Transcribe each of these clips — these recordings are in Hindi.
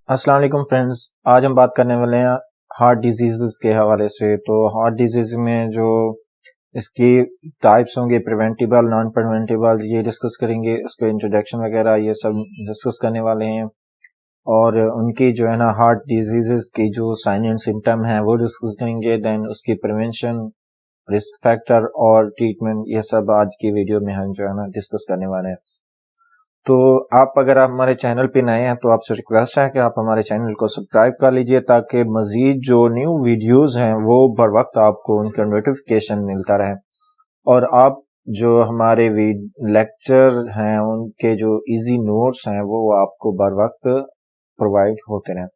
अस्सलाम वालेकुम फ्रेंड्स। आज हम बात करने वाले हैं हार्ट डिजीज़ के हवाले से। तो हार्ट डिजीज़ में जो इसकी टाइप्स होंगे, प्रिवेंटेबल, नॉन प्रिवेंटेबल, ये डिस्कस करेंगे। इसको इंट्रोडक्शन वगैरह ये सब डिस्कस करने वाले हैं और उनकी जो है ना हार्ट डिजीज़ की जो साइन एंड सिम्टम हैं वो डिस्कस करेंगे। देन उसकी प्रिवेंशन, रिस्क फैक्टर और ट्रीटमेंट, ये सब आज की वीडियो में हम जो है ना डिस्कस करने वाले हैं। तो आप अगर आप हमारे चैनल पे नए हैं तो आपसे रिक्वेस्ट है कि आप हमारे चैनल को सब्सक्राइब कर लीजिए ताकि मजीद जो न्यू वीडियोस हैं वो बर वक्त आपको उनका नोटिफिकेशन मिलता रहे और आप जो हमारे लेक्चर हैं उनके जो इजी नोट्स हैं वो आपको बर वक्त प्रोवाइड होते रहें।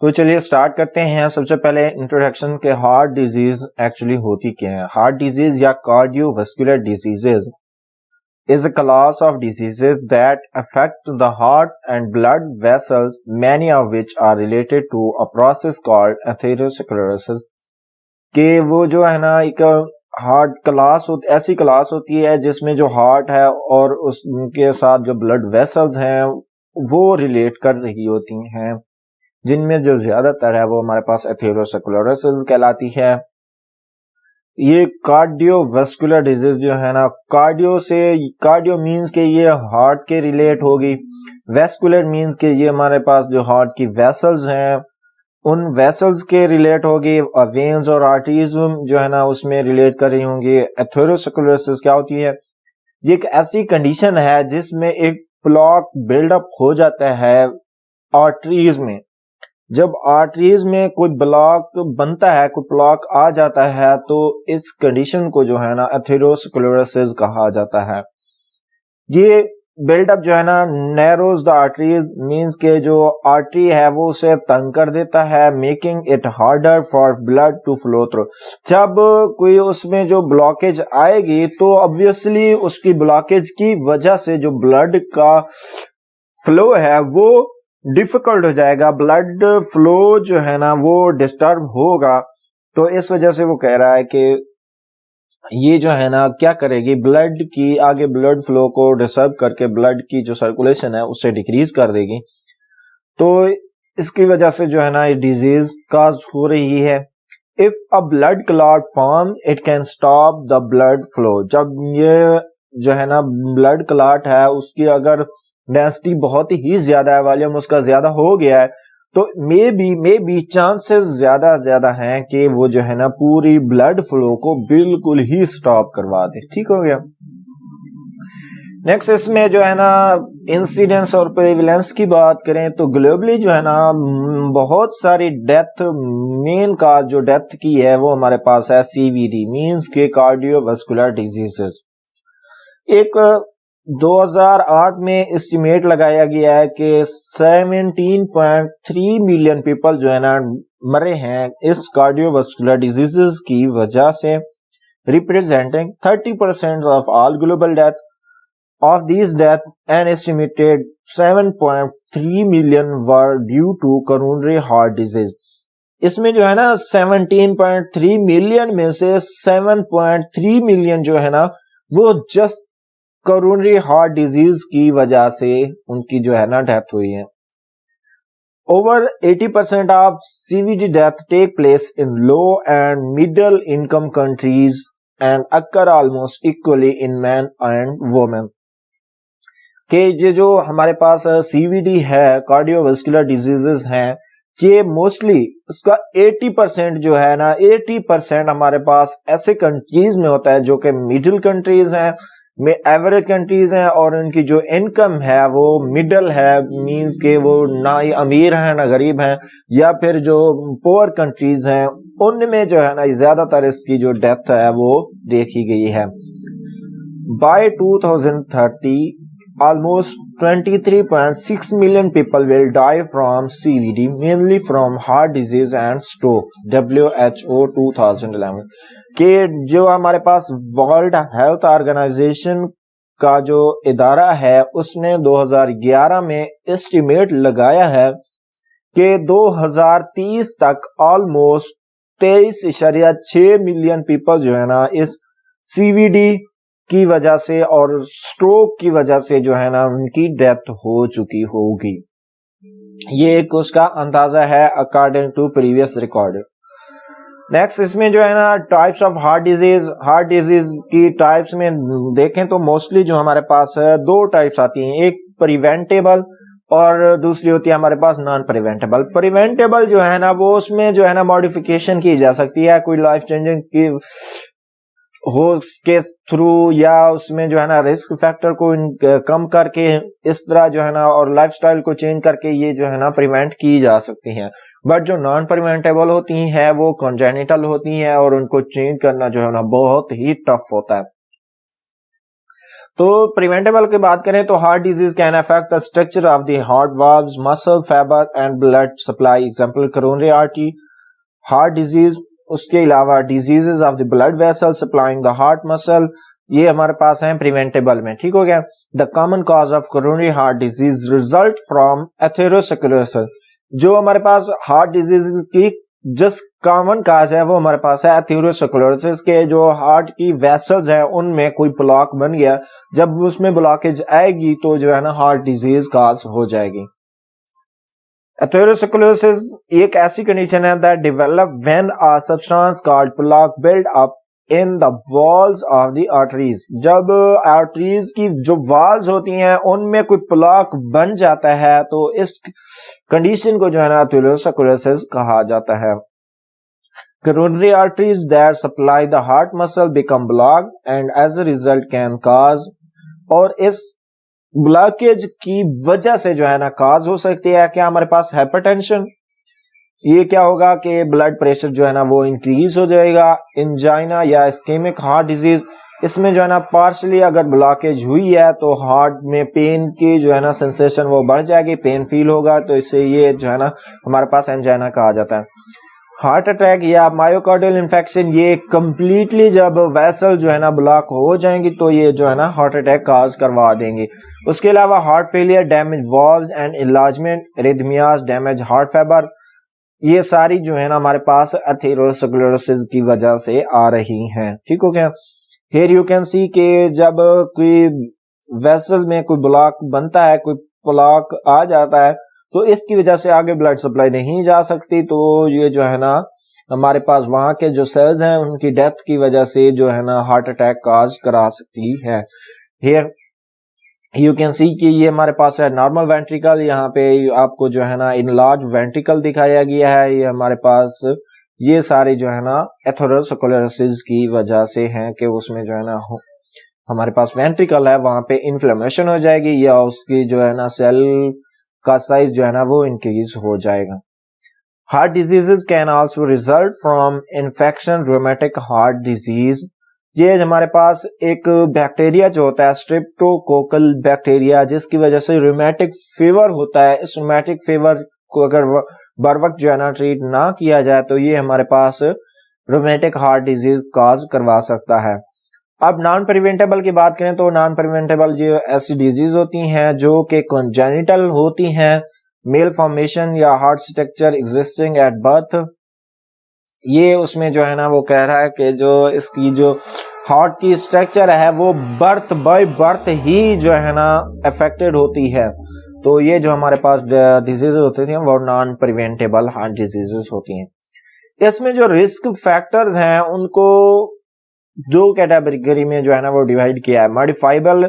तो चलिए स्टार्ट करते हैं। सबसे पहले इंट्रोडक्शन के हार्ट डिजीज एक्चुअली होती क्या है। हार्ट डिजीज या cardiovascular diseases is a class of diseases that affect the heart and blood vessels, many of which are related to a process called atherosclerosis। कि वो जो है ना एक हार्ट क्लास ऐसी क्लास होती है जिसमें जो हार्ट है और उसके साथ जो ब्लड वेसल्स हैं वो रिलेट कर रही होती हैं, जिनमें जो ज्यादातर है वो हमारे पास एथेरोस्क्लेरोसिस कहलाती है। ये कार्डियोवास्कुलर डिजीज जो है ना, कार्डियो मींस के ये हार्ट के रिलेट होगी, वेस्कुलर मींस के ये हमारे पास जो हार्ट की वेसल्स हैं उन वेसल्स के रिलेट होगी, वेन्स और आर्टरीज जो है ना उसमें रिलेट कर रही होंगी। एथेरोस्क्लेरोसिस क्या होती है? ये एक ऐसी कंडीशन है जिसमें एक ब्लॉक बिल्डअप हो जाता है आर्टरीज में। जब आर्टरीज में कोई ब्लॉक बनता है, कोई ब्लॉक आ जाता है, तो इस कंडीशन को जो है ना एथेरोस्क्लेरोसिस कहा जाता है। ये बिल्डअप जो है ना नैरोज द आर्टरी, मींस के जो आर्टरी है वो उसे तंग कर देता है, making it harder for blood to flow through. जब कोई उसमें जो ब्लॉकेज आएगी तो ऑब्वियसली उसकी ब्लॉकेज की वजह से जो ब्लड का फ्लो है वो डिफिकल्ट हो जाएगा, ब्लड फ्लो जो है ना वो डिस्टर्ब होगा। तो इस वजह से वो कह रहा है कि ये जो है ना क्या करेगी, ब्लड की आगे ब्लड फ्लो को डिस्टर्ब करके ब्लड की जो सर्कुलेशन है उससे डिक्रीज कर देगी। तो इसकी वजह से जो है ना ये डिजीज काज हो रही है। If a blood clot form it can stop the blood flow. जब ये जो है ना ब्लड क्लॉट है उसकी अगर डेंसिटी बहुत ही ज्यादा है, वॉल्यूम उसका ज्यादा हो गया है, तो मे बी चांसेस ज्यादा हैं कि वो जो है ना पूरी ब्लड फ्लो को बिल्कुल ही स्टॉप करवा दे। ठीक हो गया। नेक्स्ट इसमें जो है ना इंसिडेंस और प्रेवलेंस की बात करें तो ग्लोबली जो है ना बहुत सारी डेथ, मेन काज जो डेथ की है वो हमारे पास है सीवीडी, मींस के कार्डियोवास्कुलर डिजीजेस। एक 2008 में एस्टिमेट लगाया गया है कि 17.3 मिलियन पीपल जो है ना मरे हैं इस कार्डियोवास्कुलर डिजीजेस की वजह से, representing 30% of all global death. Of these deaths, an estimated 7.3 million were due to coronary heart disease। इसमें जो है ना 17.3 मिलियन में से 7.3 मिलियन जो है ना वो जस्ट कोरोनरी हार्ट डिजीज की वजह से उनकी जो है ना डेथ हुई है। Over 80% of CVD death take place in low and middle income countries and occur almost equally in men and women. कि ये जो हमारे पास सीवीडी है, कार्डियोवास्कुलर डिजीजेस हैं, ये मोस्टली उसका 80% जो है ना 80% हमारे पास ऐसे कंट्रीज में होता है जो कि मिडिल कंट्रीज हैं, में एवरेज कंट्रीज हैं और उनकी जो इनकम है वो मिडल है, मींस के वो ना ही अमीर हैं ना गरीब हैं, या फिर जो पुअर कंट्रीज हैं उनमें जो है ना ज्यादातर इसकी जो डेथ है वो देखी गई है। By 2030 almost 23.6 million people will die from CVD, mainly from heart disease and stroke। WHO 2011 के जो हमारे पास वर्ल्ड हेल्थ ऑर्गेनाइजेशन का जो इदारा है उसने 2011 में एस्टिमेट लगाया है कि 2030 तक ऑलमोस्ट 23.6 मिलियन पीपल जो है ना इस सीवीडी की वजह से और स्ट्रोक की वजह से जो है ना उनकी डेथ हो चुकी होगी। ये एक उसका अंदाजा है according to previous record. Next इसमें जो है ना टाइप्स ऑफ हार्ट डिजीज की टाइप्स में देखें तो मोस्टली जो हमारे पास है दो टाइप्स आती हैं, एक प्रिवेंटेबल और दूसरी होती है हमारे पास नॉन प्रिवेंटेबल। प्रिवेंटेबल जो है ना वो उसमें जो है ना मॉडिफिकेशन की जा सकती है, कोई लाइफ चेंजिंग की हो के थ्रू, या उसमें जो है ना रिस्क फैक्टर को कम करके इस तरह जो है ना और लाइफस्टाइल को चेंज करके ये जो है ना प्रिवेंट की जा सकती हैं। बट जो नॉन प्रिवेंटेबल होती हैं वो कॉन्जेनिटल होती हैं और उनको चेंज करना जो है ना बहुत ही टफ होता है। तो प्रिवेंटेबल की बात करें तो heart disease can affect the structure of the heart valves, muscle fibre and blood supply. Example coronary artery heart disease, उसके अलावा diseases of the blood vessel supplying the heart muscle, ये हमारे पास है प्रिवेंटेबल में। ठीक हो गया। The common cause of coronary heart disease result from atherosclerosis, जो हमारे पास हार्ट डिजीज की जिस कॉमन काज है वो हमारे पास है एथेरोस्क्लेरोसिस के, जो हार्ट की वेसल्स हैं उनमें कोई ब्लॉक बन गया, जब उसमें ब्लॉकेज आएगी तो जो है ना हार्ट डिजीज काज हो जाएगी। एथेरोस्क्लेरोसिस एक ऐसी कंडीशन है that develop when a substance called plaque build up in the walls of the arteries, जब आर्टरीज की जो वॉल्स होती हैं उनमें कोई प्लाक बन जाता है तो इस कंडीशन को जो है ना एथेरोस्क्लेरोसिस कहा जाता है। Coronary arteries that supply the heart muscle become blocked and as a result can cause, और इस ब्लॉकेज की वजह से जो है ना काज हो सकती है क्या हमारे पास हाइपरटेंशन, ये क्या होगा कि ब्लड प्रेशर जो है ना वो इंक्रीज हो जाएगा। एंजाइना या इस्केमिक हार्ट डिजीज, इसमें जो है ना पार्शली अगर ब्लॉकेज हुई है तो हार्ट में पेन की जो है ना सेंसेशन वो बढ़ जाएगी, पेन फील होगा, तो इससे ये जो है ना हमारे पास एंजाइना कहा जाता है। हार्ट अटैक या मायोकार्डियल इन्फेक्शन, ये कम्प्लीटली जब वेसल जो है ना ब्लॉक हो जाएंगी तो ये जो है ना हार्ट अटैक काज करवा देंगे। उसके अलावा heart failure, damage valves and enlargement, arrhythmias, damage heart fibre, ये सारी जो है ना हमारे पास एथेरोस्क्लेरोसिस की वजह से आ रही हैं। ठीक हो गया। हियर यू कैन सी के जब कोई वेसल में कोई ब्लॉक बनता है, कोई ब्लॉक आ जाता है तो इसकी वजह से आगे ब्लड सप्लाई नहीं जा सकती, तो ये जो है ना हमारे पास वहां के जो सेल्स हैं उनकी डेथ की वजह से जो है ना हार्ट अटैक काज करा सकती है। हियर यू कैन सी कि ये हमारे पास है नॉर्मल वेंट्रिकल, यहाँ पे आपको जो है ना इनलार्ज वेंट्रिकल दिखाया गया है। ये हमारे पास ये सारे जो है ना एथेरोस्क्लेरोसिस की वजह से हैं कि उसमें जो है ना हमारे पास वेंट्रिकल है वहां पे इन्फ्लेमेशन हो जाएगी या उसकी जो है ना सेल का साइज जो है ना वो इंक्रीज हो जाएगा। Heart diseases can also result from infection, rheumatic heart disease, ये हमारे पास एक बैक्टीरिया जो होता है स्ट्रेप्टोकोकल बैक्टीरिया, जिसकी वजह से रूमेटिक फीवर होता है। इस रूमेटिक फीवर को अगर बर वक्त जो है ना ट्रीट ना किया जाए तो ये हमारे पास रूमेटिक हार्ट डिजीज काज करवा सकता है। अब नॉन प्रिवेंटेबल की बात करें तो नॉन प्रिवेंटेबल जो ऐसी डिजीज होती हैं जो कि कॉन्जेनिटल होती हैं, मेल फॉर्मेशन या heart structure existing at birth, ये उसमें जो है ना वो कह रहा है कि जो इसकी जो हार्ट की स्ट्रक्चर है वो बर्थ बाय बर्थ ही जो है ना अफेक्टेड होती है, तो ये जो हमारे पास डिजीज होती हैं वो नॉन प्रिवेंटेबल हार्ट डिजीजेस होती हैं। इसमें जो रिस्क फैक्टर्स हैं उनको दो कैटेगरी में जो है ना वो डिवाइड किया है, मॉडिफाइबल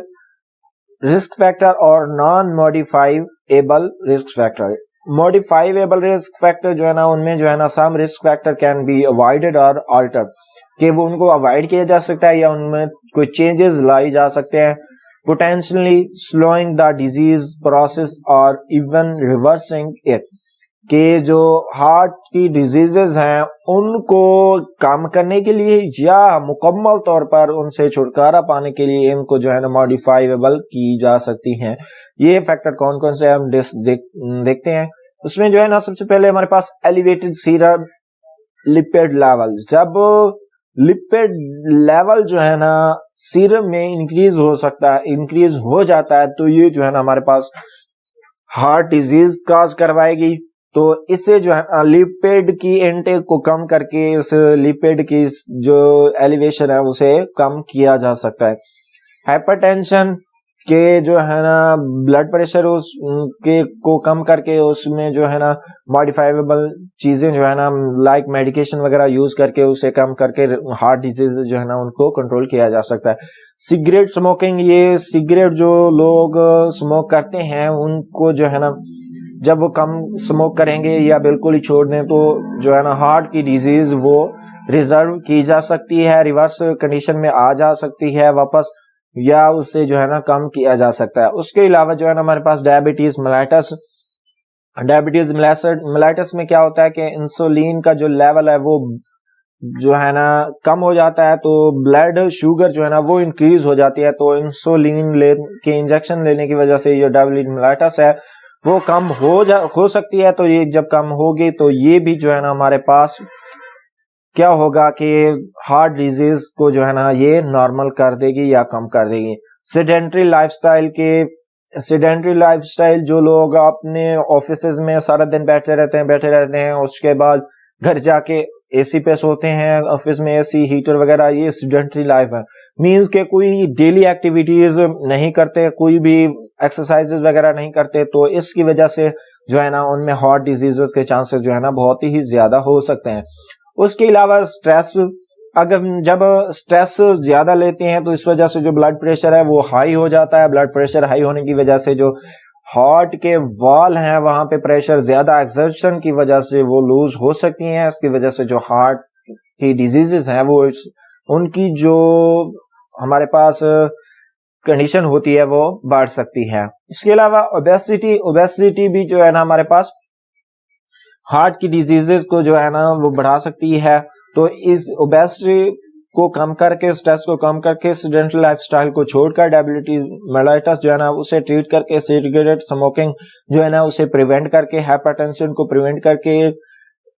रिस्क फैक्टर और non modifiable risk factor. Modifiable risk factor जो है ना उनमें जो है ना some risk factor can be avoided और अल्टर्ड, कि वो उनको अवॉइड किया जा सकता है या उनमें कोई चेंजेस लाई जा सकते हैं, potentially slowing the disease process और इवन रिवर्सिंग इट, कि जो हार्ट की डिजीजेस हैं उनको कम करने के लिए या मुकम्मल तौर पर उनसे छुटकारा पाने के लिए इनको जो है ना मॉडिफाइबल की जा सकती हैं। ये फैक्टर कौन कौन से हम देखते हैं। उसमें जो है ना सबसे पहले हमारे पास एलिवेटेड सीरम लिपिड लेवल, जब लिपिड लेवल जो है ना सीरम में इंक्रीज हो सकता है, इंक्रीज हो जाता है, तो ये जो है ना हमारे पास हार्ट डिजीज काज करवाएगी। तो इससे जो है लिपिड की इनटेक को कम करके इस लिपिड की जो एलिवेशन है उसे कम किया जा सकता है। हाइपरटेंशन के जो है ना ब्लड प्रेशर उस के को कम करके उसमें जो है ना मॉडिफाइबल चीजें जो है ना लाइक मेडिकेशन वगैरह यूज करके उसे कम करके हार्ट डिजीज जो है ना उनको कंट्रोल किया जा सकता है। सिगरेट स्मोकिंग, ये सिगरेट जो लोग स्मोक करते हैं उनको जो है ना जब वो कम स्मोक करेंगे या बिल्कुल ही छोड़ दें तो जो है ना हार्ट की डिजीज वो रिजर्व की जा सकती है, रिवर्स कंडीशन में आ जा सकती है वापस, या उससे जो है ना कम किया जा सकता है। उसके अलावा जो है ना हमारे पास डायबिटीज मेलाइटस में क्या होता है कि इंसुलिन का जो लेवल है वो जो है ना कम हो जाता है, तो ब्लड शुगर जो है ना वो इंक्रीज हो जाती है, तो इंसुलिन के इंजेक्शन लेने की वजह से ये डायबिटीज मेलाइटस है वो कम हो सकती है। तो ये जब कम होगी तो ये भी जो है ना हमारे पास क्या होगा कि हार्ट डिजीज को जो है ना ये नॉर्मल कर देगी या कम कर देगी। सेडेंट्री लाइफस्टाइल जो लोग अपने ऑफिसेज में सारा दिन बैठे रहते हैं उसके बाद घर जाके एसी पे सोते हैं, ऑफिस में एसी हीटर वगैरह, ये सेडेंट्री लाइफ है। मींस के कोई डेली एक्टिविटीज नहीं करते, कोई भी एक्सरसाइजेज वगैरह नहीं करते, तो इसकी वजह से जो है ना उनमें हार्ट डिजीजेस के चांसेस जो है ना बहुत ही ज्यादा हो सकते हैं। उसके अलावा स्ट्रेस, जब स्ट्रेस ज्यादा लेते हैं तो इस वजह से जो ब्लड प्रेशर है वो हाई हो जाता है। ब्लड प्रेशर हाई होने की वजह से जो हार्ट के वॉल हैं वहां पे प्रेशर ज्यादा एक्सर्शन की वजह से वो लूज हो सकती हैं। इसकी वजह से जो हार्ट की डिजीजेस हैं वो उनकी जो हमारे पास कंडीशन होती है वो बढ़ सकती है। इसके अलावा ओबेसिटी भी जो है ना हमारे पास हार्ट की डिजीजेस को जो है ना वो बढ़ा सकती है। तो इस ओबेसिटी को कम करके, स्ट्रेस को कम करके, सेडेंटरी लाइफस्टाइल को छोड़कर डायबिटीज मेलाइटस जो है ना उसे ट्रीट करके, सिगरेट स्मोकिंग जो है ना उसे प्रिवेंट करके, हाइपरटेंशन को प्रिवेंट करके,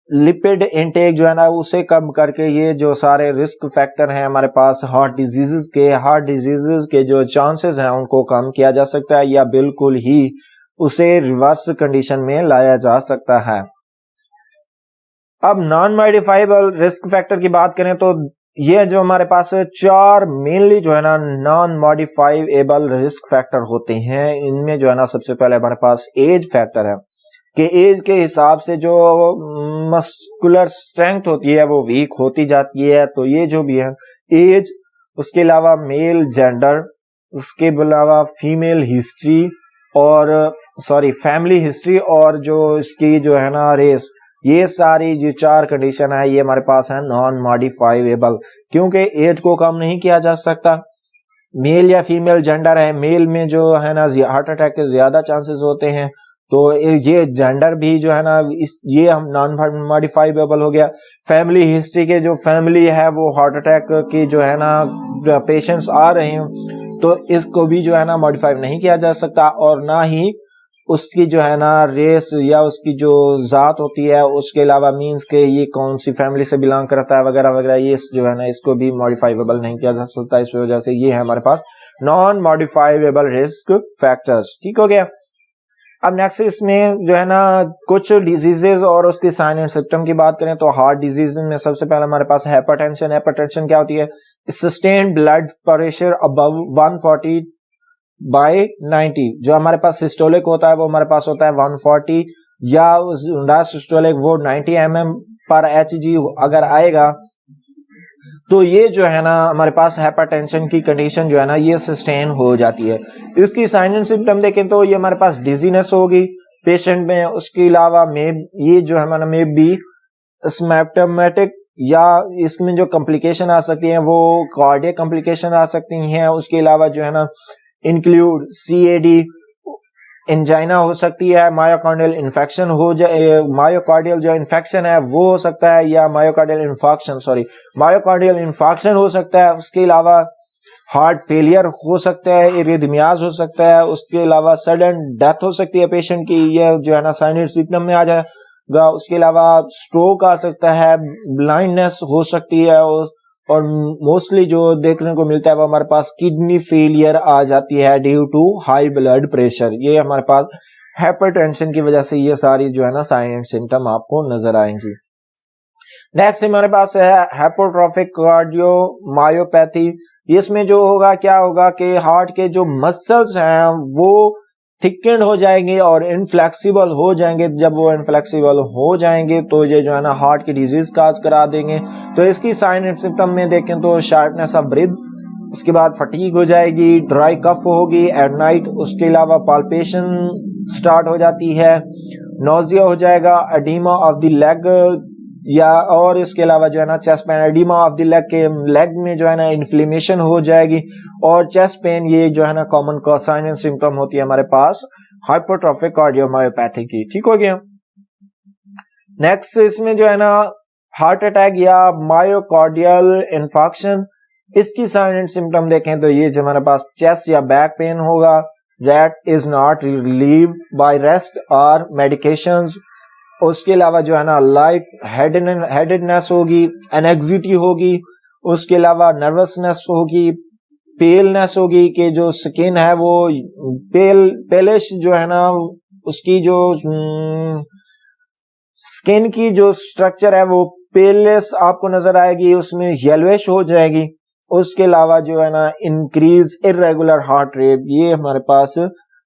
लिपिड इनटेक जो है ना उसे कम करके, ये जो सारे रिस्क फैक्टर हैं हमारे पास हार्ट डिजीजेस के जो चांसेस हैं उनको कम किया जा सकता है या बिल्कुल ही उसे रिवर्स कंडीशन में लाया जा सकता है। अब नॉन मॉडिफाइबल रिस्क फैक्टर की बात करें तो ये जो हमारे पास चार मेनली जो है ना नॉन मॉडिफाइबल रिस्क फैक्टर होते हैं। इनमें जो है ना सबसे पहले हमारे पास एज फैक्टर है कि एज के हिसाब से जो मस्कुलर स्ट्रेंथ होती है वो वीक होती जाती है। तो ये जो भी है एज, उसके अलावा मेल जेंडर, उसके अलावा फीमेल हिस्ट्री और फैमिली हिस्ट्री, और जो इसकी जो है ना रेस, ये सारी जो चार कंडीशन है ये हमारे पास है नॉन मॉडिफाइबल। क्योंकि एज को कम नहीं किया जा सकता। मेल या फीमेल जेंडर है, मेल में जो है ना हार्ट अटैक के ज्यादा चांसेस होते हैं, तो ये जेंडर भी जो है ना ये हम नॉन मॉडिफाइबल हो गया। फैमिली हिस्ट्री के जो फैमिली है वो हार्ट अटैक की जो है ना पेशेंट्स आ रहे हैं, तो इसको भी जो है ना मॉडिफाई नहीं किया जा सकता। और ना ही उसकी जो है ना रेस या उसकी जो जात होती है, उसके अलावा मींस के ये कौन सी फैमिली से बिलोंग करता है वगैरह वगैरह, ये जो है ना इसको भी मॉडिफाइबल नहीं किया जा सकता। इस वजह से ये है हमारे पास नॉन मॉडिफाइबल रिस्क फैक्टर्स। ठीक हो गया। अब नेक्स्ट इसमें जो है ना कुछ डिजीजेज और उसकी साइन एंड सिम्टम की बात करें तो हार्ट डिजीज में सबसे पहले हमारे पास हाइपरटेंशन क्या होती है? Sustained blood pressure above 140/90। जो हमारे पास सिस्टोलिक होता है वो हमारे पास होता है 140, या डायसिस्टोलिक वो 90 mm/Hg अगर आएगा तो ये जो है ना हमारे पास हाइपरटेंशन की कंडीशन जो है ना ये सस्टेन हो जाती है। इसकी साइन एंड सिम्टम देखें तो ये हमारे पास डिजीनेस होगी पेशेंट में। उसके अलावा ये जो है हमारा में बी सिम्प्टोमेटिक, या इसमें जो कॉम्प्लिकेशन आ सकती है वो कार्डियक कॉम्प्लिकेशन आ सकती हैं। उसके अलावा जो है ना इंक्लूड CAD, एंजाइना हो सकती है, मायोकार्डियल इन्फेक्शन हो जाए, मायोकार्डियल जो इन्फेक्शन है वो हो सकता है, या मायोकार्डियल इन्फाक्शन हो सकता है। उसके अलावा हार्ट फेलियर हो सकता है, इरिथमियाज हो सकता है। उसके अलावा सडन डेथ हो सकती है पेशेंट की, ये जो है ना साइन एंड सिम्टम में आ जाएगा। उसके अलावा स्ट्रोक आ सकता है, ब्लाइंडनेस हो सकती है, और मोस्टली जो देखने को मिलता है वो हमारे पास किडनी फेलियर आ जाती है due to high blood pressure. ये हमारे पास हाइपरटेंशन की वजह से ये सारी जो है ना साइन एंड सिम्टम आपको नजर आएंगी। नेक्स्ट हमारे पास है हाइपोट्रोफिक कार्डियोमायोपैथी। इसमें जो होगा क्या होगा कि हार्ट के जो मसल्स हैं वो थिकेंड हो जाएंगे और इनफ्लेक्सिबल हो जाएंगे। जब वो इनफ्लेक्सिबल हो जाएंगे तो ये जो है ना हार्ट की डिजीज काज करा देंगे। तो इसकी साइन एंड सिम्टम में देखें तो शार्पनेस ऑफ ब्रीथ, उसके बाद फटीग हो जाएगी, ड्राई कफ होगी एट नाइट, उसके अलावा पाल्पेशन स्टार्ट हो जाती है, नोजिया हो जाएगा, एडिमा ऑफ द लेग या और इसके अलावा जो है ना chest pain, oedema of the leg के लेग में जो है ना इन्फ्लेमेशन हो जाएगी और चेस्ट पेन, ये जो है ना कॉमन का साइन एंड सिम्टम होती है हमारे पास हाइपरट्रोफिक कार्डियोमायोपैथी की। ठीक हो गया। नेक्स्ट इसमें जो है ना हार्ट अटैक या मायोकार्डियल इन्फार्क्शन, इसकी साइन एंड सिम्टम देखें तो ये जो हमारे पास चेस्ट या बैक पेन होगा that is not relieved by rest और medications। उसके अलावा जो है ना लाइट हेडेडनेस होगी, एनेक्सिटी होगी, उसके अलावा नर्वसनेस होगी, पेलनेस होगी कि जो स्किन है वो पेलिश जो है ना उसकी जो स्किन की जो स्ट्रक्चर है वो पेलिश आपको नजर आएगी, उसमें येलोइश हो जाएगी। उसके अलावा जो है ना इंक्रीज इरेगुलर हार्ट रेट, ये हमारे पास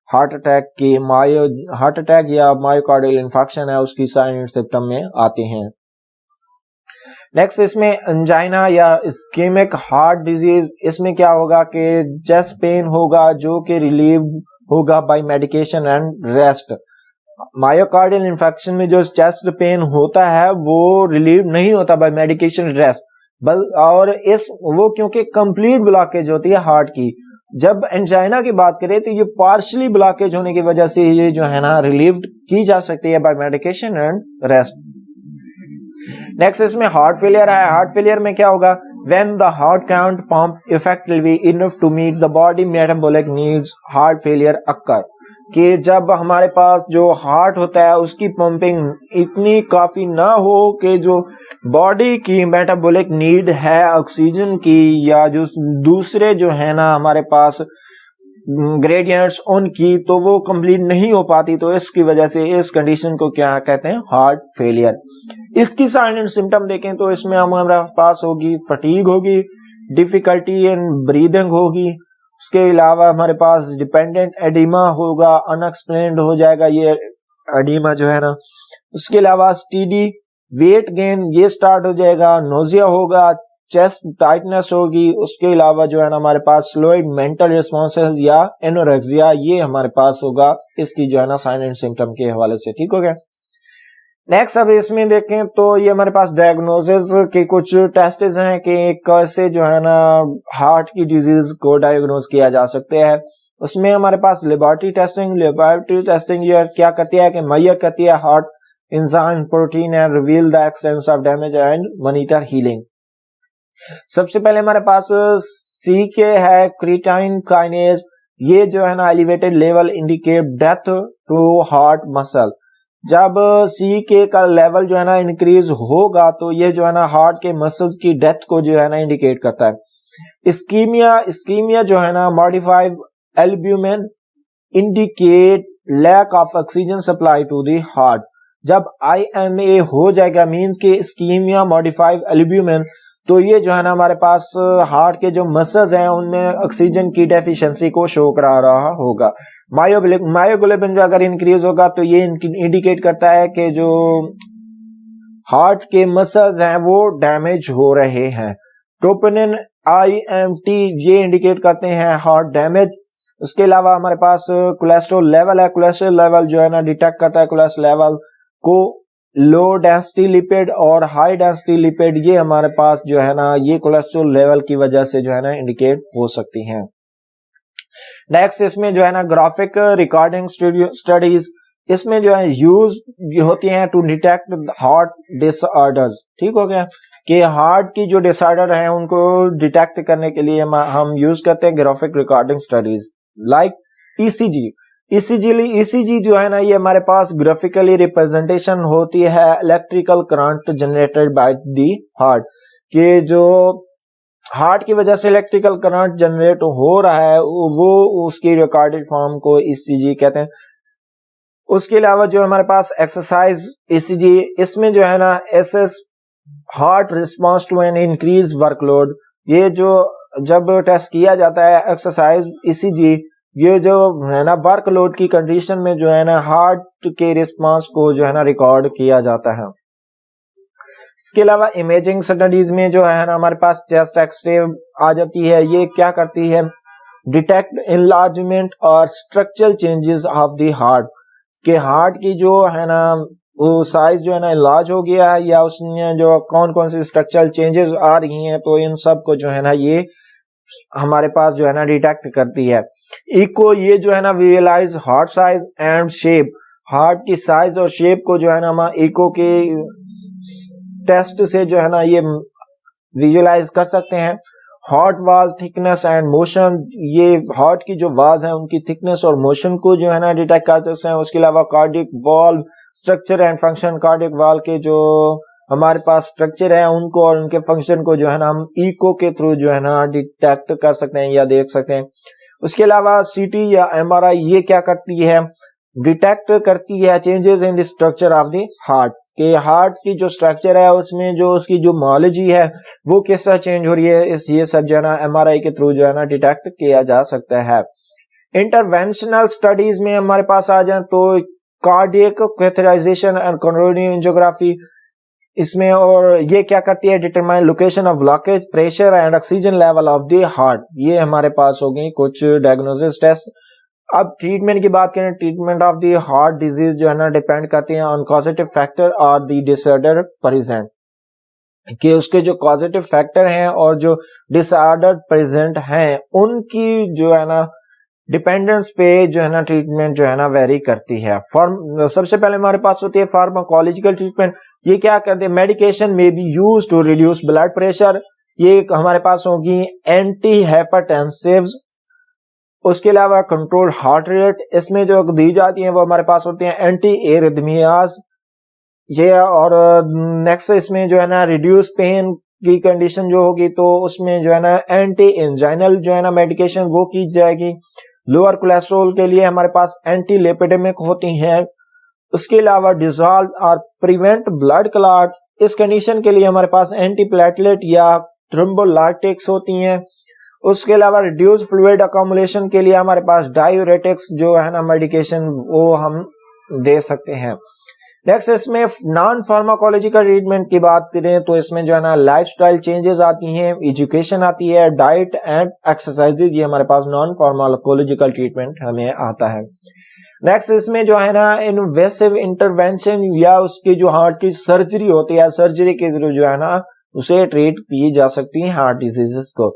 हार्ट अटैक या मायोकार्डियल इन्फेक्शन है उसकी साइन एंड सिम्टम में आते हैं। नेक्स्ट इसमें एंजाइना या इस्केमिक हार्ट डिजीज, इसमें क्या होगा कि चेस्ट पेन होगा जो कि रिलीव होगा by medication and rest. Myocardial infection में जो चेस्ट पेन होता है वो रिलीव नहीं होता बाय मेडिकेशन रेस्ट, और वो क्योंकि कंप्लीट ब्लॉकेज होती है हार्ट की। जब एंजाइना की बात करें तो ये पार्शली ब्लॉकेज होने की वजह से ये जो है ना रिलीव की जा सकती है by medication and rest. Next इसमें हार्ट फेलियर है। हार्ट फेलियर में क्या होगा, when the heart can't pump effectively enough to meet the body metabolic needs, heart failure occur, कि जब हमारे पास जो हार्ट होता है उसकी पंपिंग इतनी काफी ना हो कि जो बॉडी की मेटाबॉलिक नीड है ऑक्सीजन की या जो दूसरे जो है ना हमारे पास ग्रेडियंट्स उनकी, तो वो कंप्लीट नहीं हो पाती। तो इसकी वजह से इस कंडीशन को क्या कहते हैं, हार्ट फेलियर। इसकी साइन एंड सिम्टम देखें तो इसमें हमारे पास होगी फटीग होगी, डिफिकल्टी इन ब्रीदिंग होगी, उसके अलावा हमारे पास डिपेंडेंट एडिमा होगा, अनएक्सप्लेन्ड हो जाएगा ये एडिमा जो है ना। उसके अलावा स्टीडी वेट गेन ये स्टार्ट हो जाएगा, नोजिया होगा, चेस्ट टाइटनेस होगी। उसके अलावा जो है ना हमारे पास स्लोइड मेंटल रिस्पॉन्सेस या एनोरेक्सिया, ये हमारे पास होगा इसकी जो है ना साइन एंड सिम्टम के हवाले से। ठीक हो गया। नेक्स्ट अब इसमें देखें तो ये हमारे पास डायग्नोसिस के कुछ टेस्ट हैं कि कैसे जो है ना हार्ट की डिजीज को डायग्नोज किया जा सकता है। उसमें हमारे पास लेबोरेटरी टेस्टिंग ये क्या करती है कि मैयर करती है heart enzyme protein and reveal the extents of damage and monitor healing. सबसे पहले हमारे पास CK है, क्रिएटिनिन काइनेज, ये जो है ना elevated level indicate death to heart muscle. जब CK का लेवल जो है ना इंक्रीज होगा तो ये जो है ना हार्ट के मसल्स की डेथ को जो है ना इंडिकेट करता है। इस्कीमिया जो है ना modified albumin indicate lack of oxygen supply to the heart. जब IMA हो जाएगा मींस के इस्कीमिया मॉडिफाइड एल्ब्यूमिन, तो ये जो है ना हमारे पास हार्ट के जो मसल्स हैं उनमें ऑक्सीजन की डेफिशिएंसी को शो करा रहा होगा। मायोग्लोबिन जो अगर इंक्रीज होगा तो ये इंडिकेट करता है कि जो हार्ट के मसल्स हैं वो डैमेज हो रहे हैं। ट्रोपोनिन IMT ये इंडिकेट करते हैं हार्ट डैमेज। उसके अलावा हमारे पास कोलेस्ट्रॉल लेवल है, कोलेस्ट्रॉल लेवल जो है ना डिटेक्ट करता है कोलेस्ट्रॉल लेवल को। लो डेंसिटी लिपिड और हाई डेंसिटी लिपिड ये हमारे पास जो है ना ये कोलेस्ट्रॉल लेवल की वजह से जो है ना इंडिकेट हो सकती हैं। नेक्स्ट इसमें जो है ना ग्राफिक रिकॉर्डिंग स्टडीज, इसमें जो है यूज होती हैं टू डिटेक्ट हार्ट डिसऑर्डर्स। ठीक हो गया कि हार्ट की जो डिसऑर्डर है उनको डिटेक्ट करने के लिए हम यूज करते हैं graphic recording studies like ECG जो है ना ये हमारे पास ग्राफिकली रिप्रेजेंटेशन होती है electrical current generated by the heart, के जो हार्ट की वजह से इलेक्ट्रिकल करंट जनरेट हो रहा है वो उसकी रिकॉर्डेड फॉर्म को ECG कहते हैं। उसके अलावा जो हमारे पास एक्सरसाइज ECG, इसमें जो है ना assess heart response to an increase workload, ये जो जब टेस्ट किया जाता है एक्सरसाइज ईसीजी, ये जो है ना वर्कलोड की कंडीशन में जो है ना हार्ट के रिस्पांस को जो है ना रिकॉर्ड किया जाता है। इसके अलावा इमेजिंग स्टडीज में जो है ना हमारे पास चेस्ट एक्सरे आ जाती है। ये क्या करती है, डिटेक्ट इनलार्जमेंट और structural changes of the heart, के हार्ट की जो है ना वो साइज जो है ना इलाज हो गया है या उसमें जो कौन कौन सी स्ट्रक्चरल चेंजेस आ रही हैं, तो इन सब को जो है ना ये हमारे पास जो है ना डिटेक्ट करती है। इको, ये जो है ना visualize heart size and shape, heart की साइज और शेप को जो है ना हम इको के टेस्ट से जो है ना ये विजुअलाइज कर सकते हैं। हार्ट वाल थिकनेस एंड मोशन, ये हार्ट की जो वाल्स हैं उनकी थिकनेस और मोशन को जो है ना डिटेक्ट कर सकते हैं। उसके अलावा cardiac valve structure and function, cardiac वाल के जो हमारे पास स्ट्रक्चर है उनको और उनके फंक्शन को जो है ना हम इको के थ्रू जो है ना डिटेक्ट कर सकते हैं या देख सकते हैं। उसके अलावा सीटी या एमआरआई ये क्या करती है, डिटेक्ट करती है changes in the structure of the heart, के हार्ट की जो स्ट्रक्चर है उसमें जो उसकी जो मॉर्फोलॉजी है वो किस तरह चेंज हो रही है, ये सब जो है ना एमआरआई के थ्रू जो है ना डिटेक्ट किया जा सकता है। इंटरवेंशनल स्टडीज में हमारे पास आ जाए तो cardiac catheterization and coronary angiography, इसमें और ये क्या करती है, determine location of blockage, pressure and oxygen level of the heart. ये हमारे पास हो गई कुछ डायग्नोसिस टेस्ट। अब ट्रीटमेंट की बात करें, treatment of the heart disease जो है ना डिपेंड करती है ऑन कॉजेटिव फैक्टर और द डिसऑर्डर प्रेजेंट, कि उसके जो कॉजेटिव फैक्टर हैं और जो डिसऑर्डर प्रेजेंट हैं उनकी जो है ना डिपेंडेंस पे जो है ना ट्रीटमेंट जो है ना वेरी करती है। सबसे पहले हमारे पास होती है फार्माकोलॉजिकल ट्रीटमेंट। ये क्या करते हैं, मेडिकेशन में be use to reduce blood pressure, ये हमारे पास होगी एंटी हाइपरटेंसिव्स। उसके अलावा कंट्रोल हार्ट रेट, इसमें जो दी जाती है वो हमारे पास होती है एंटी एरिथमियाज ये, और नेक्स्ट इसमें जो है ना रिड्यूस पेन की कंडीशन जो होगी तो उसमें जो है ना एंटी एंजाइनल जो है ना मेडिकेशन वो की जाएगी। लोअर कोलेस्ट्रॉल के लिए हमारे पास एंटी लिपिडेमिक होती हैं। उसके अलावा डिसॉल्व और प्रिवेंट ब्लड क्लॉट, इस कंडीशन के लिए हमारे पास एंटी प्लेटलेट या थ्रोम्बोलाइटिक्स होती हैं। उसके अलावा रिड्यूस फ्लूइड अकोमुलेशन के लिए हमारे पास डायूरेटिक्स जो है ना मेडिकेशन वो हम दे सकते हैं। नेक्स्ट इसमें नॉन फार्माकोलॉजिकल ट्रीटमेंट की बात करें तो इसमें जो है ना लाइफस्टाइल चेंजेस आती हैं, एजुकेशन आती है, डाइट एंड एक्सरसाइजेज, ये हमारे पास नॉन फार्माकोलॉजिकल ट्रीटमेंट हमें आता है। नेक्स्ट इसमें जो है ना इन्वेसिव इंटरवेंशन या उसकी जो हार्ट की सर्जरी होती है, सर्जरी के थ्रू जो है ना उसे ट्रीट की जा सकती है हार्ट डिजीजेस को।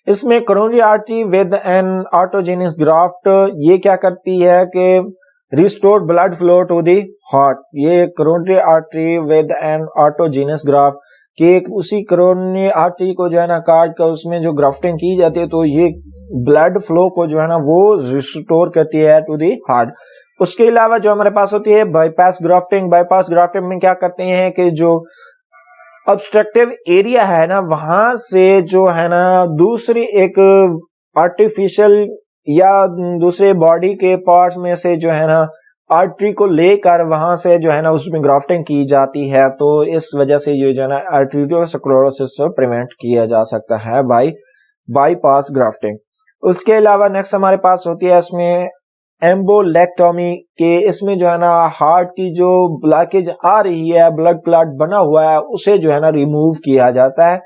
इसमें coronary artery with an autogenous graft, ये क्या करती है कि restore blood flow to the heart. ये coronary artery with an autogenous graft, कि उसी कोरोनरी आर्टरी को जो है ना काट कर उसमें जो ग्राफ्टिंग की जाती है तो ये ब्लड फ्लो को जो है ना वो रिस्टोर करती है टू दी हार्ट। उसके अलावा जो हमारे पास होती है बाईपास ग्राफ्टिंग, बाईपास ग्राफ्टिंग में क्या करते हैं कि जो ऑब्स्ट्रक्टिव एरिया है ना वहां से जो है ना दूसरी एक आर्टिफिशियल या दूसरे बॉडी के पार्ट्स में से जो है ना आर्टरी को लेकर वहां से जो है ना उसमें ग्राफ्टिंग की जाती है, तो इस वजह से ये जो है ना आर्टेरियोस्क्लेरोसिस से प्रिवेंट किया जा सकता है बाईपास ग्राफ्टिंग। उसके अलावा नेक्स्ट हमारे पास होती है इसमें एम्बोलेक्टोमी, के इसमें जो है ना हार्ट की जो ब्लॉकेज आ रही है, ब्लड क्लॉट बना हुआ है, उसे जो है ना रिमूव किया जाता है।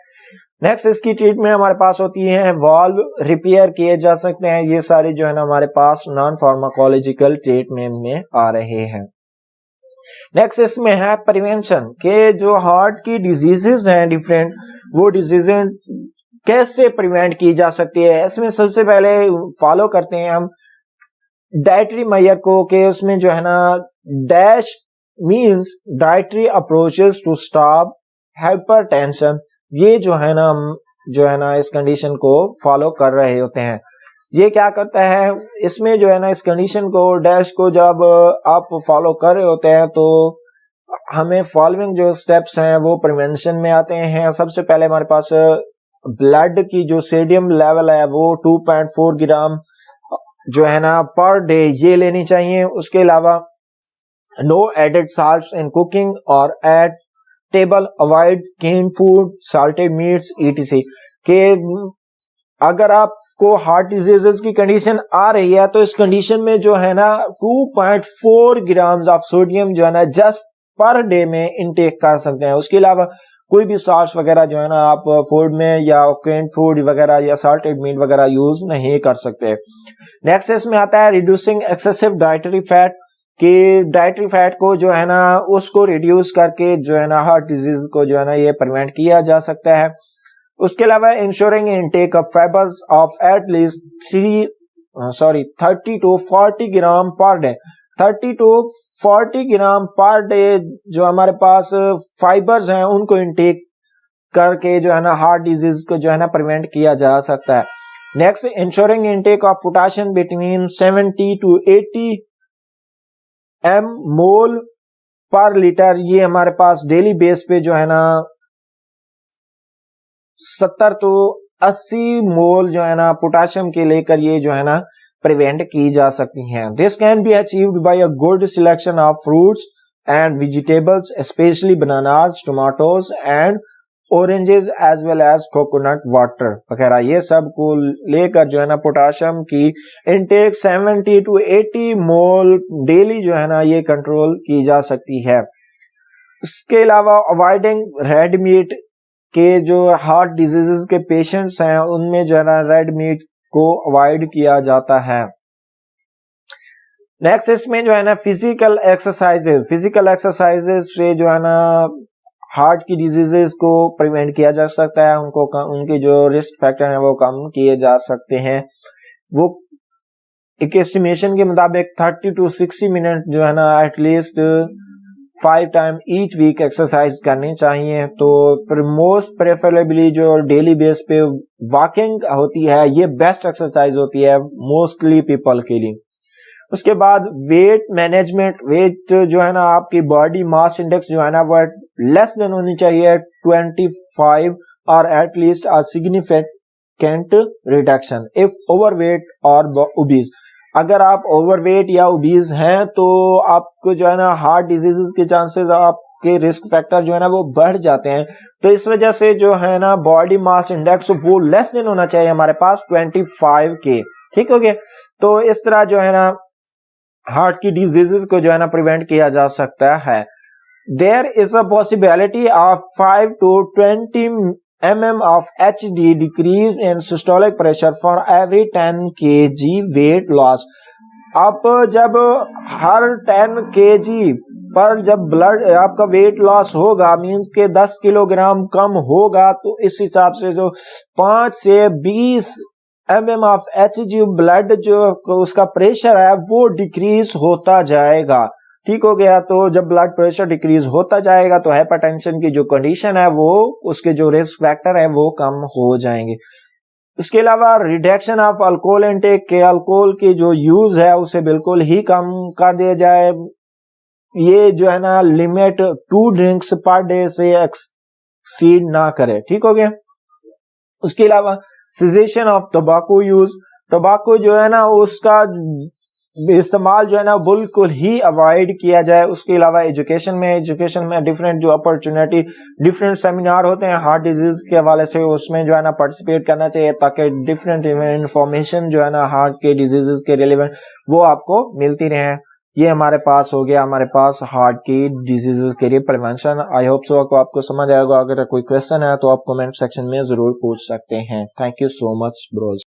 नेक्स्ट इसकी ट्रीटमेंट हमारे पास होती है वाल्व रिपेयर किए जा सकते हैं। ये सारे जो है ना हमारे पास नॉन फार्माकोलॉजिकल ट्रीटमेंट में आ रहे हैं। नेक्स्ट इसमें है प्रिवेंशन, के जो हार्ट की डिजीजेस हैं डिफरेंट, वो डिजीजेस कैसे प्रिवेंट की जा सकती है। इसमें सबसे पहले फॉलो करते हैं हम डाइटरी मेजर को, के उसमें जो है ना DASH means dietary approaches to stop hypertension, ये जो है ना हम जो है ना इस कंडीशन को फॉलो कर रहे होते हैं। ये क्या करता है, इसमें जो है ना इस कंडीशन को डैश को जब आप फॉलो कर रहे होते हैं तो हमें फॉलोइंग जो स्टेप्स हैं वो प्रिवेंशन में आते हैं। सबसे पहले हमारे पास ब्लड की जो सोडियम लेवल है वो 2.4 ग्राम जो है ना पर डे ये लेनी चाहिए। उसके अलावा no added salts in cooking और at table, avoid can food, salted meats etc। कि अगर आपको हार्ट डिजीजेस की कंडीशन आ रही है तो इस कंडीशन में जो है ना 2.4 ग्राम्स ऑफ सोडियम जो है ना जस्ट पर डे में इनटेक कर सकते हैं। उसके अलावा कोई भी सॉल्ट वगैरह जो है ना आप फूड में या कैन फूड वगैरह या साल्टेड मीट वगैरह यूज नहीं कर सकते। नेक्स्ट इसमें आता है रिड्यूसिंग एक्सेसिव डाइटरी फैट, कि डाइटरी फैट को जो है ना उसको रिड्यूस करके जो है ना हार्ट डिजीज को जो है ना ये प्रिवेंट किया जा सकता है। उसके अलावा ensuring intake of fibres of at least 30 to 40 gram per day. 30 to 40 gram per day जो हमारे पास फाइबर्स हैं उनको इनटेक करके जो है ना हार्ट डिजीज को जो है ना प्रिवेंट किया जा सकता है। Next ensuring intake of potassium between 70 to 80 मोल पर लीटर। ये हमारे पास डेली बेस पे जो है ना 70 to 80 मोल जो है ना पोटेशियम के लेकर ये जो है ना प्रिवेंट की जा सकती हैं। This can be achieved by a good selection of fruits and vegetables specially bananas, tomatoes and oranges as well as coconut water वगैरह। ये सब को लेकर जो है ना पोटेशियम की इनटेक 70 to 80 मोल डेली जो है ना ये कंट्रोल की जा सकती है। इसके अलावा अवॉइडिंग रेड मीट के जो हार्ट डिजीजेस के पेशेंट्स हैं उनमें जो है ना रेड मीट को अवॉइड किया जाता है। नेक्स्ट इसमें जो है ना फिजिकल एक्सरसाइजेस से जो है ना हार्ट की डिजीजेस को प्रिवेंट किया जा सकता है, उनके जो रिस्क फैक्टर हैं वो कम किए जा सकते हैं। वो एक एस्टिमेशन के मुताबिक 30 to 60 मिनट जो है ना at least 5 time each week exercise करनी चाहिए। तो मोस्ट प्रेफरेबली जो डेली बेस पे वॉकिंग होती है ये बेस्ट एक्सरसाइज होती है मोस्टली पीपल के लिए। उसके बाद वेट मैनेजमेंट, वेट जो है ना आपकी बॉडी मास इंडेक्स जो है ना वो लेस देन होनी चाहिए 25 और at least a significant reduction if overweight और ओबीज। अगर आप ओवरवेट या ओबीज हैं तो आपको जो है ना हार्ट डिजीजेस के चांसेस, आपके रिस्क फैक्टर जो है ना वो बढ़ जाते हैं। तो इस वजह से जो है ना बॉडी मास इंडेक्स वो लेस देन होना चाहिए हमारे पास 25 के। ठीक हो गया। तो इस तरह जो है ना हार्ट की डिजीजेस को जो है ना प्रिवेंट किया जा सकता है। There is a possibility of 5 to 20 mm of HD decrease in systolic pressure for every 10 kg weight loss। आप जब हर 10 kg पर जब ब्लड आपका वेट लॉस होगा मींस के 10 किलोग्राम कम होगा तो इस हिसाब से जो 5 से 20 mm ऑफ HG ब्लड जो उसका प्रेशर है वो डिक्रीज होता जाएगा। ठीक हो गया। तो जब ब्लड प्रेशर डिक्रीज होता जाएगा तो हाइपरटेंशन की जो कंडीशन है वो उसके जो रिस्क फैक्टर है वो कम हो जाएंगे। इसके अलावा रिडक्शन ऑफ अल्कोहल इनटेक के, अल्कोहल की जो यूज है उसे बिल्कुल ही कम कर दिया जाए। ये जो है ना लिमिट 2 ड्रिंक्स पर डे से एक्सीड ना करे। ठीक हो गया। उसके अलावा cessation of tobacco use, tobacco जो है ना उसका इस्तेमाल जो है ना बिल्कुल ही अवॉइड किया जाए। उसके अलावा एजुकेशन में डिफरेंट जो अपॉर्चुनिटी डिफरेंट सेमिनार होते हैं हार्ट डिजीज के हवाले से उसमें जो है ना पार्टिसिपेट करना चाहिए ताकि डिफरेंट इंफॉर्मेशन जो है ना हार्ट के डिजीजेस के रिलेवेंट वो आपको मिलती रहे। ये हमारे पास हो गया हमारे पास हार्ट की डिजीजेस के लिए प्रिवेंशन। आई होप सो आपको समझ आएगा। अगर कोई क्वेश्चन है तो आप कमेंट सेक्शन में जरूर पूछ सकते हैं। Thank you so much Broz.